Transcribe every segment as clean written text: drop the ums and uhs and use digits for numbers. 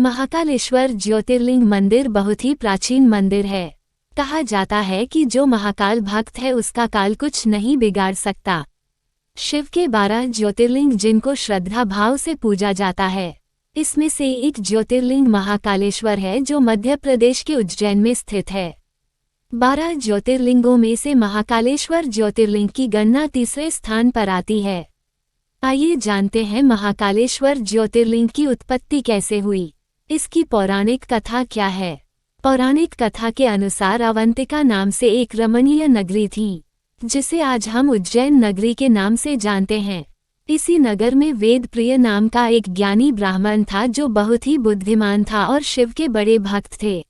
महाकालेश्वर ज्योतिर्लिंग मंदिर बहुत ही प्राचीन मंदिर है। कहा जाता है कि जो महाकाल भक्त है उसका काल कुछ नहीं बिगाड़ सकता। शिव के 12 ज्योतिर्लिंग जिनको श्रद्धा भाव से पूजा जाता है, इसमें से एक ज्योतिर्लिंग महाकालेश्वर है जो मध्य प्रदेश के उज्जैन में स्थित है। 12 ज्योतिर्लिंगों में से महाकालेश्वर ज्योतिर्लिंग की गणना तीसरे स्थान पर आती है। आइए जानते हैं महाकालेश्वर ज्योतिर्लिंग की उत्पत्ति कैसे हुई, इसकी पौराणिक कथा क्या है। पौराणिक कथा के अनुसार अवंतिका नाम से एक रमणीय नगरी थी, जिसे आज हम उज्जैन नगरी के नाम से जानते हैं। इसी नगर में वेद प्रिय नाम का एक ज्ञानी ब्राह्मण था जो बहुत ही बुद्धिमान था और शिव के बड़े भक्त थे।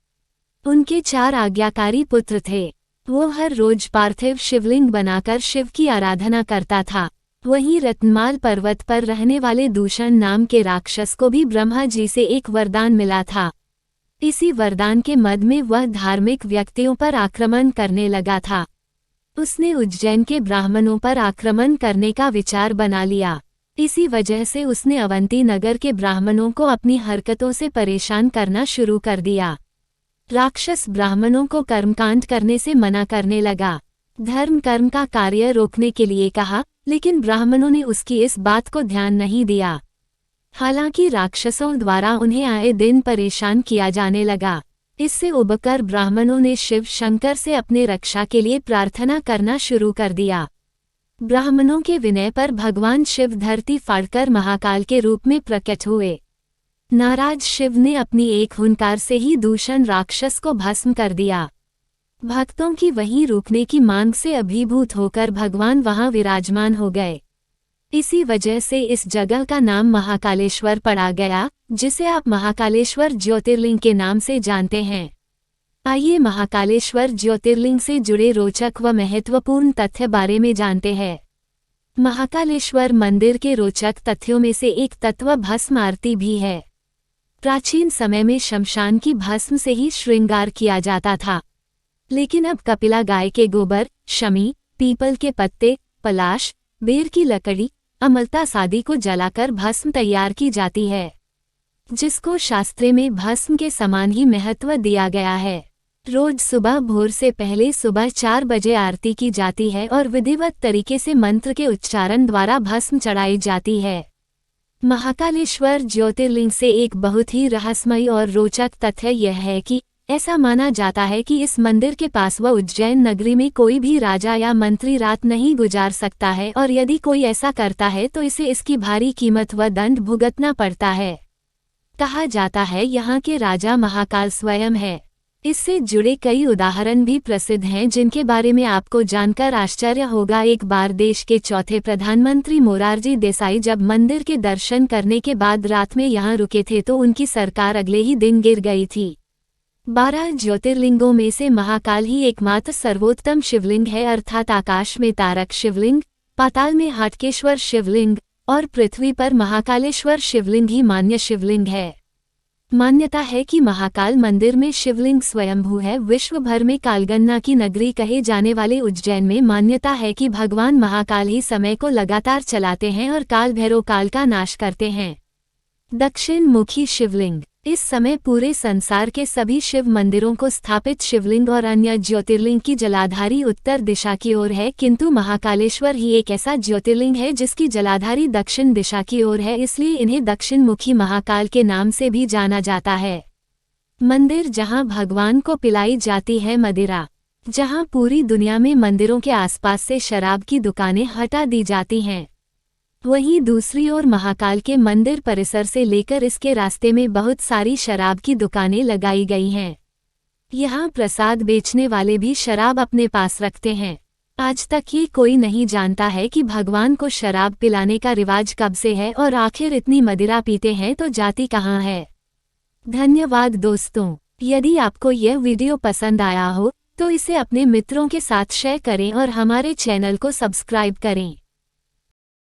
उनके 4 आज्ञाकारी पुत्र थे। वो हर रोज पार्थिव शिवलिंग बनाकर शिव की आराधना करता था। वहीं रत्नमाल पर्वत पर रहने वाले दूषण नाम के राक्षस को भी ब्रह्मा जी से एक वरदान मिला था। इसी वरदान के मद में वह धार्मिक व्यक्तियों पर आक्रमण करने लगा था। उसने उज्जैन के ब्राह्मणों पर आक्रमण करने का विचार बना लिया। इसी वजह से उसने अवंती नगर के ब्राह्मणों को अपनी हरकतों से परेशान करना शुरू कर दिया। राक्षस ब्राह्मणों को कर्मकांड करने से मना करने लगा। धर्म कर्म का कार्य रोकने के लिए कहा, लेकिन ब्राह्मणों ने उसकी इस बात को ध्यान नहीं दिया। हालांकि राक्षसों द्वारा उन्हें आए दिन परेशान किया जाने लगा। इससे उबकर ब्राह्मणों ने शिव शंकर से अपने रक्षा के लिए प्रार्थना करना शुरू कर दिया। ब्राह्मणों के विनय पर भगवान शिव धरती फाड़कर महाकाल के रूप में प्रकट हुए। नाराज शिव ने अपनी एक हुंकार से ही दूषण राक्षस को भस्म कर दिया। भक्तों की वहीं रुकने की मांग से अभिभूत होकर भगवान वहां विराजमान हो गए। इसी वजह से इस जगह का नाम महाकालेश्वर पड़ा गया, जिसे आप महाकालेश्वर ज्योतिर्लिंग के नाम से जानते हैं। आइए महाकालेश्वर ज्योतिर्लिंग से जुड़े रोचक व महत्वपूर्ण तथ्य बारे में जानते हैं। महाकालेश्वर मंदिर के रोचक तथ्यों में से एक तत्व भस्म आरती भी है। प्राचीन समय में शमशान की भस्म से ही श्रृंगार किया जाता था, लेकिन अब कपिला गाय के गोबर, शमी, पीपल के पत्ते, पलाश, बेर की लकड़ी, अमलतास आदि को जलाकर भस्म तैयार की जाती है, जिसको शास्त्रे में भस्म के समान ही महत्व दिया गया है। रोज सुबह भोर से पहले सुबह 4 बजे आरती की जाती है और विधिवत तरीके से मंत्र के उच्चारण द्वारा भस्म चढ़ाई जाती है। महाकालेश्वर ज्योतिर्लिंग से एक बहुत ही रहस्यमय और रोचक तथ्य यह है कि ऐसा माना जाता है कि इस मंदिर के पास व उज्जैन नगरी में कोई भी राजा या मंत्री रात नहीं गुजार सकता है, और यदि कोई ऐसा करता है तो इसे इसकी भारी कीमत व दंड भुगतना पड़ता है। कहा जाता है यहाँ के राजा महाकाल स्वयं है। इससे जुड़े कई उदाहरण भी प्रसिद्ध हैं, जिनके बारे में आपको जानकर आश्चर्य होगा। एक बार देश के चौथे प्रधानमंत्री मोरारजी देसाई जब मंदिर के दर्शन करने के बाद रात में यहाँ रुके थे तो उनकी सरकार अगले ही दिन गिर गई थी। 12 ज्योतिर्लिंगों में से महाकाल ही एकमात्र सर्वोत्तम शिवलिंग है, अर्थात आकाश में तारक शिवलिंग, पाताल में हाटकेश्वर शिवलिंग और पृथ्वी पर महाकालेश्वर शिवलिंग ही मान्य शिवलिंग है। मान्यता है कि महाकाल मंदिर में शिवलिंग स्वयंभू है। विश्व भर में कालगणना की नगरी कहे जाने वाले उज्जैन में मान्यता है कि भगवान महाकाल ही समय को लगातार चलाते हैं और काल भैरव काल का नाश करते हैं। दक्षिण मुखी शिवलिंग। इस समय पूरे संसार के सभी शिव मंदिरों को स्थापित शिवलिंग और अन्य ज्योतिर्लिंग की जलाधारी उत्तर दिशा की ओर है, किंतु महाकालेश्वर ही एक ऐसा ज्योतिर्लिंग है जिसकी जलाधारी दक्षिण दिशा की ओर है, इसलिए इन्हें दक्षिण मुखी महाकाल के नाम से भी जाना जाता है। मंदिर जहां भगवान को पिलाई जाती है मदिरा, जहां पूरी दुनिया में मंदिरों के आसपास से शराब की दुकानें हटा दी जाती हैं, वहीं दूसरी ओर महाकाल के मंदिर परिसर से लेकर इसके रास्ते में बहुत सारी शराब की दुकानें लगाई गई हैं। यहाँ प्रसाद बेचने वाले भी शराब अपने पास रखते हैं। आज तक ये कोई नहीं जानता है कि भगवान को शराब पिलाने का रिवाज कब से है और आखिर इतनी मदिरा पीते हैं तो जाती कहाँ है। धन्यवाद दोस्तों। यदि आपको यह वीडियो पसंद आया हो तो इसे अपने मित्रों के साथ शेयर करें और हमारे चैनल को सब्सक्राइब करें।